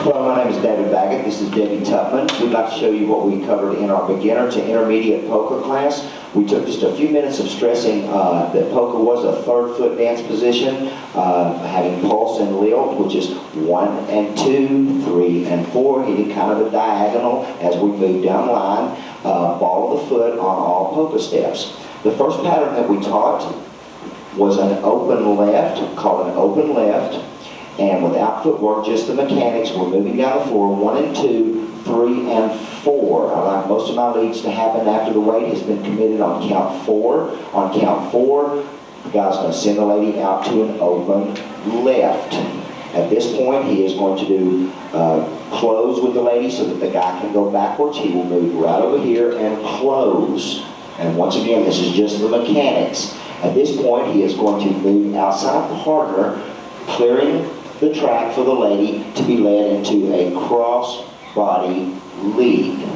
Hello, my name is David Baggett. This is Debbie Tupman. We'd like to show you what we covered in our beginner to intermediate polka class. We took just a few minutes of stressing that polka was a third foot dance position, having pulse and lilt, which is 1 and 2, 3 and 4, hitting kind of a diagonal as we move down the line, ball of the foot on all polka steps. The first pattern that we taught was an open left, called an open left. And without footwork, just the mechanics, we're moving down the floor, 1 and 2, 3 and 4. I like most of my leads to happen after the weight has been committed on count 4. On count 4, the guy's going to send the lady out to an open left. At this point, he is going to do close with the lady so that the guy can go backwards. He will move right over here and close. And once again, this is just the mechanics. At this point, he is going to move outside the partner, clearing the track for the lady to be led into a cross-body lead.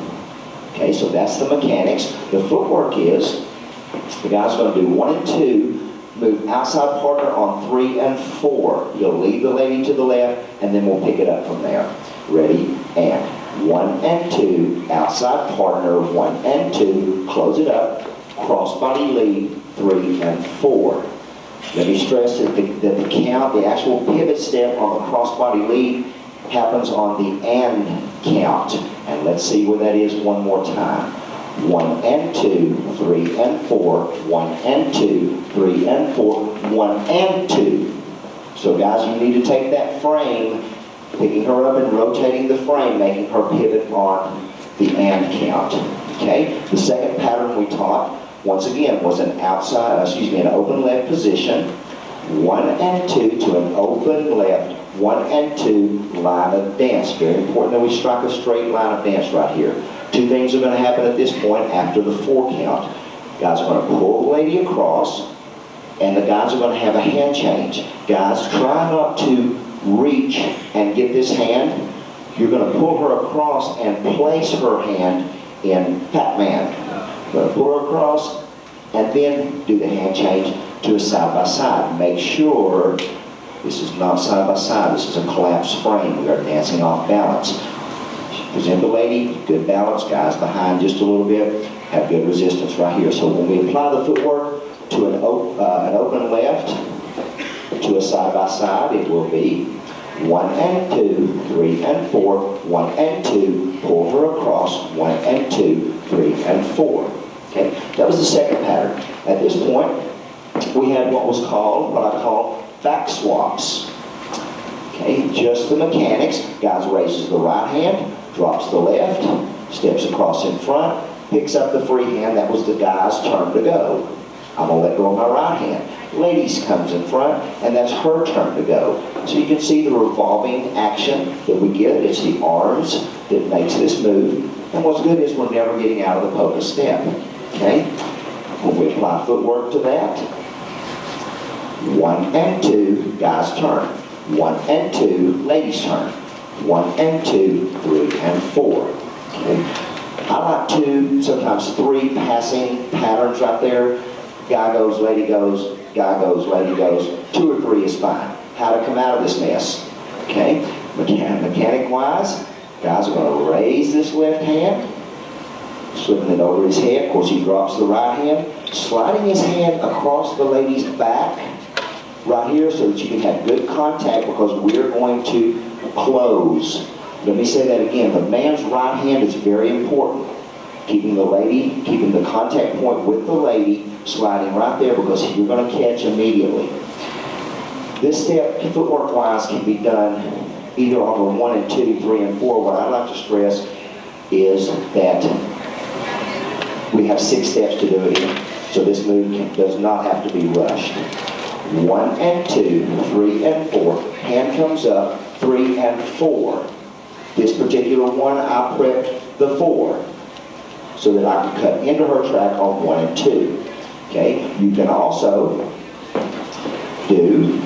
Okay, so that's the mechanics. The footwork is, the guy's going to do 1 and 2, move outside partner on 3 and 4. You'll lead the lady to the left, and then we'll pick it up from there. Ready? And 1 and 2, outside partner, 1 and 2, close it up, cross-body lead, 3 and 4. Let me stress that the count, the actual pivot step on the crossbody lead happens on the and count. And let's see where that is one more time. 1 and 2, 3 and 4, 1 and 2, 3 and 4, 1 and 2. So guys, you need to take that frame, picking her up and rotating the frame, making her pivot on the and count. Okay? The second pattern we taught, once again, was an an open left position, 1 and 2 to an open left, 1 and 2 line of dance. Very important that we strike a straight line of dance right here. Two things are going to happen at this point after the 4 count. Guys are going to pull the lady across, and the guys are going to have a hand change. Guys, try not to reach and get this hand. You're going to pull her across and place her hand in Pac-Man. Going to pull her across and then do the hand change to a side-by-side. Make sure this is not side-by-side. This is a collapsed frame. We are dancing off balance. Present the lady, good balance. Guys behind just a little bit. Have good resistance right here. So when we apply the footwork to an open left to a side-by-side, it will be 1 and 2, 3 and 4, 1 and 2, pull her across, 1 and 2, 3 and 4. Okay, that was the second pattern. At this point, we had what I call back swaps. Okay, just the mechanics. Guys raises the right hand, drops the left, steps across in front, picks up the free hand. That was the guy's turn to go. I'm going to let go of my right hand. Ladies comes in front, and that's her turn to go. So you can see the revolving action that we get. It's the arms that makes this move. And what's good is we're never getting out of the polka step. Okay? When we apply footwork to that, 1 and 2, guy's turn. 1 and 2, ladies' turn. 1 and 2, 3 and 4. Okay? I like 2, sometimes 3 passing patterns right there. Guy goes, lady goes, guy goes, lady goes. 2 or 3 is fine. How to come out of this mess. Okay? Mechanic-wise, guys are going to raise this left hand, slipping it over his head. Of course, he drops the right hand, sliding his hand across the lady's back right here so that you can have good contact because we're going to close. Let me say that again. The man's right hand is very important. Keeping the contact point with the lady, sliding right there because you're going to catch immediately. This step, footwork-wise, can be done either on the 1 and 2, 3 and 4. What I like to stress is that we have 6 steps to do it in. So this move does not have to be rushed. 1 and 2, 3 and 4. Hand comes up, 3 and 4. This particular one, I prepped the 4 so that I can cut into her track on 1 and 2. Okay, you can also do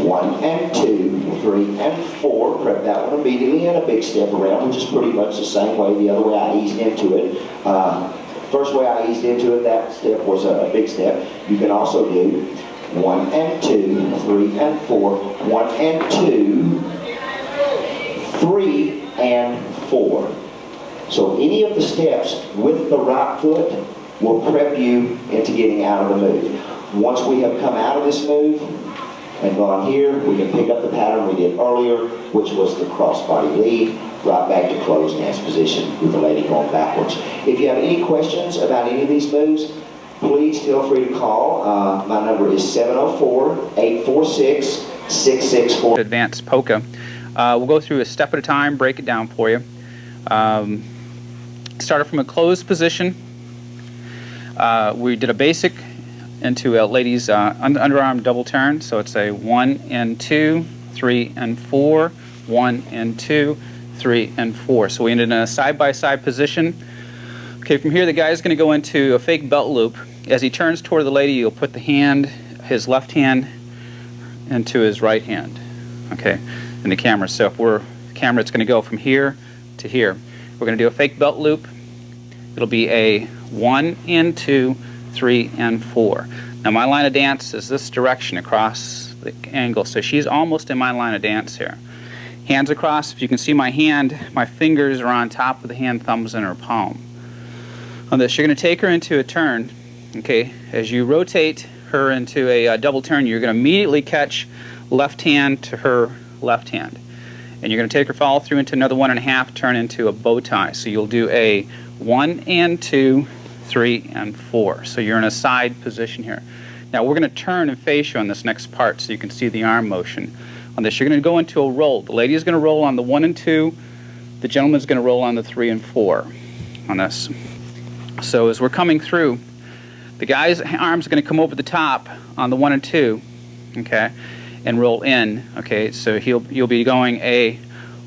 1 and 2, 3 and 4. Prep that one immediately and a big step around, which is pretty much the same way. The other way I eased into it. First way I eased into it, that step was a big step. You can also do 1 and 2, 3 and 4, 1 and 2, 3, and 4. So any of the steps with the right foot will prep you into getting out of the move. Once we have come out of this move and gone here, we can pick up the pattern we did earlier, which was the crossbody lead, right back to closed dance position with the lady going backwards. If you have any questions about any of these moves, please feel free to call. My number is 704-846-664. Advanced polka. We'll go through a step at a time, break it down for you. Started from a closed position. We did a basic into a lady's underarm double turn. So it's a 1 and 2, 3 and 4, 1 and 2, 3 and 4. So we ended in a side-by-side position. Okay, from here the guy is going to go into a fake belt loop. As he turns toward the lady, you'll put the hand, his left hand, into his right hand. Okay, in the camera. So if we're the camera, it's going to go from here to here. We're going to do a fake belt loop. It'll be a 1 and 2, 3 and 4. Now my line of dance is this direction across the angle, so she's almost in my line of dance here. Hands across. If you can see my hand, my fingers are on top of the hand, thumbs in her palm. On this, you're going to take her into a turn. Okay, as you rotate her into a double turn, you're going to immediately catch left hand to her left hand, and you're going to take her follow through into another 1.5 turn into a bow tie. So you'll do a 1 and 2, 3 and 4. So you're in a side position here. Now we're going to turn and face you on this next part so you can see the arm motion. On this, you're going to go into a roll. The lady is going to roll on the 1 and 2. The gentleman is going to roll on the 3 and 4 on this. So as we're coming through, the guy's arms are going to come over the top on the 1 and 2, okay, and roll in. Okay, so you'll be going a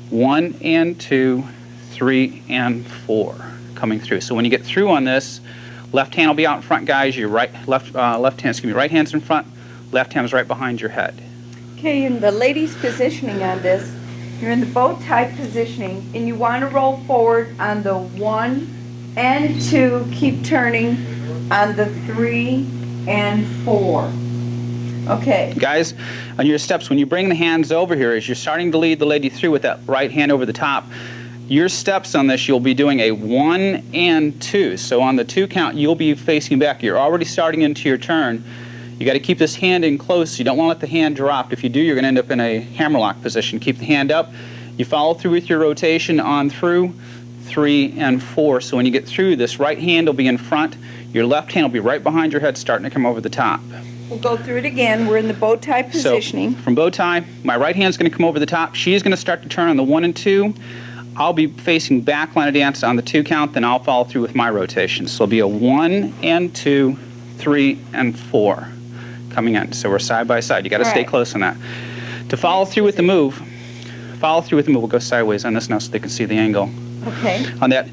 1 and 2, 3 and 4 coming through. So when you get through on this, left hand will be out in front, guys. Your right hand's in front, left hand's right behind your head. Okay, in the lady's positioning on this, you're in the bow tie positioning, and you want to roll forward on the 1 and 2, keep turning on the 3 and 4. Okay. Guys, on your steps, when you bring the hands over here, as you're starting to lead the lady through with that right hand over the top, your steps on this, you'll be doing a 1 and 2. So on the 2 count, you'll be facing back. You're already starting into your turn. You got to keep this hand in close. You don't want to let the hand drop. If you do, you're going to end up in a hammerlock position. Keep the hand up. You follow through with your rotation on through 3 and 4. So when you get through, this right hand will be in front. Your left hand will be right behind your head, starting to come over the top. We'll go through it again. We're in the bow tie positioning. So from bow tie, my right hand's going to come over the top. She's going to start to turn on the 1 and 2. I'll be facing back line of dance on the 2 count, then I'll follow through with my rotation. So it'll be a 1 and 2, 3 and 4 coming in. So we're side by side. You got to stay close on that. To follow through with the move, we'll go sideways on this now so they can see the angle. Okay. On that,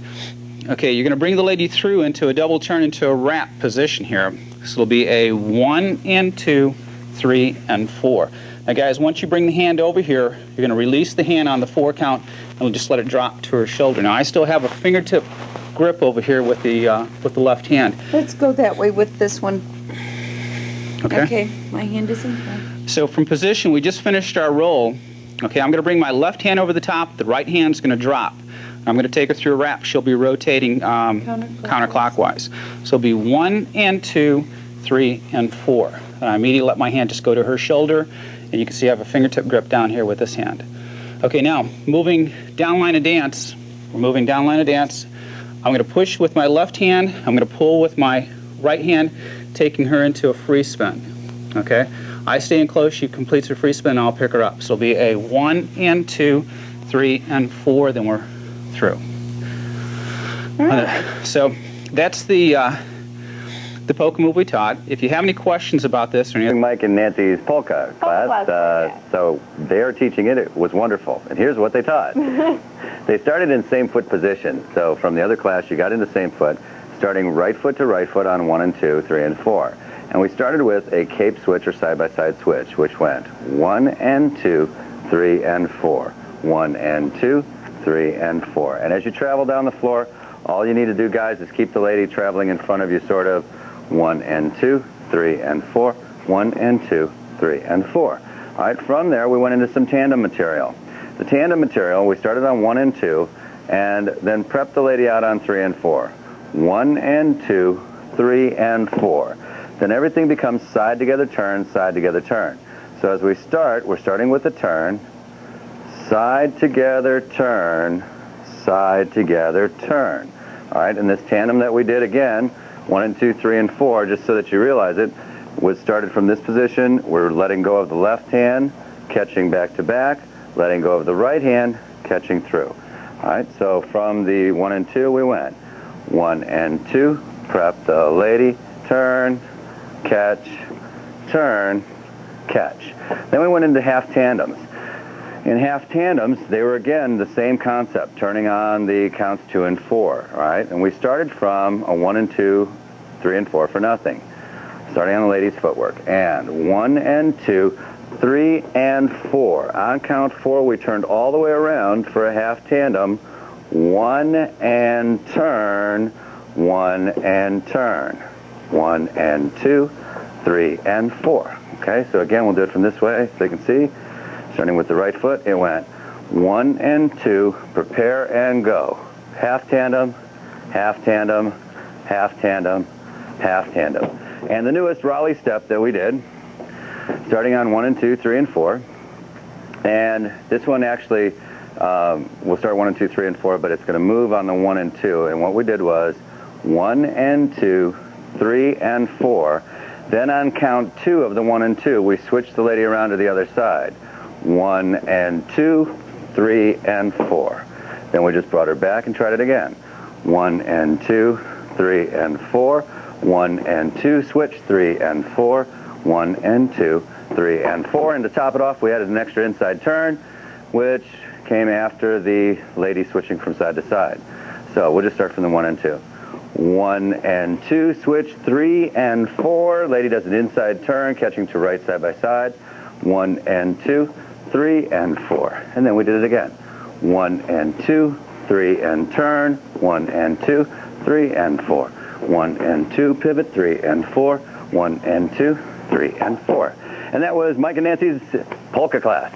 okay, you're going to bring the lady through into a double turn into a wrap position here. So it'll be a 1 and 2, 3 and 4. Now guys, once you bring the hand over here, you're going to release the hand on the 4 count and we'll just let it drop to her shoulder. Now I still have a fingertip grip over here with the left hand. Let's go that way with this one. Okay. Okay, my hand is in front. So from position, we just finished our roll. Okay, I'm going to bring my left hand over the top. The right hand's going to drop. I'm going to take her through a wrap. She'll be rotating counterclockwise. So it'll be 1 and 2, 3 and 4. And I immediately let my hand just go to her shoulder, and you can see I have a fingertip grip down here with this hand. Okay, now moving down line of dance. We're moving down line of dance. I'm going to push with my left hand. I'm going to pull with my right hand, taking her into a free spin. Okay, I stay in close. She completes her free spin, and I'll pick her up. So it'll be a 1 and 2, 3 and 4. Then we're through. So that's the polka move we taught. If you have any questions about this or anything, Mike and Nancy's polka class, so they're teaching it. It was wonderful, and here's what they taught. They started in same foot position. So from the other class, you got into same foot, starting right foot to right foot on 1 and 2, 3 and 4. And we started with a cape switch or side-by-side switch, which went 1 and 2, 3 and 4, 1 and 2, 3 and 4. And as you travel down the floor, all you need to do, guys, is keep the lady traveling in front of you, sort of 1 and 2, 3 and 4, 1 and 2, 3 and 4. All right, from there we went into some tandem material. the tandem material, we started on 1 and 2, and then prepped the lady out on 3 and 4. 1 and 2, 3 and 4. Then everything becomes side together turn, side together turn. So as we start, we're starting with a turn, side together turn, side together turn. All right, and this tandem that we did again, 1 and 2, 3 and 4, just so that you realize it, was started from this position. We're letting go of the left hand, catching back to back, letting go of the right hand, catching through. All right, so from the 1 and 2, we went 1 and 2, prep the lady, turn, catch, turn, catch. Then we went into half tandems. In half tandems, they were again the same concept, turning on the counts 2 and 4, all right? And we started from a 1 and 2, 3 and 4 for nothing, starting on the lady's footwork. And 1 and 2, 3 and 4. On count 4, we turned all the way around for a half tandem. 1 and turn, 1 and turn. 1 and 2, 3 and 4. Okay, so again, we'll do it from this way so you can see. Starting with the right foot, it went 1 and 2, prepare and go. Half tandem, half tandem, half tandem, half tandem. And the newest Raleigh step that we did, starting on 1 and 2, 3 and 4. And this one actually, we'll start 1 and 2, 3 and 4, but it's going to move on the 1 and 2. And what we did was 1 and 2, 3 and 4. Then on count 2 of the 1 and 2, we switched the lady around to the other side. 1 and 2, 3 and 4. Then we just brought her back and tried it again. 1 and 2, 3 and 4. 1 and 2, switch, 3 and 4. 1 and 2, 3 and 4. And to top it off, we added an extra inside turn, which came after the lady switching from side to side. So we'll just start from the 1 and 2. 1 and 2, switch, 3 and 4. Lady does an inside turn, catching to right side by side. 1 and 2, 3 and 4. And then we did it again. 1 and 2, 3 and turn. 1 and 2, 3 and 4. 1 and 2, pivot, 3 and 4. 1 and 2, 3 and 4. And that was Mike and Nancy's polka class.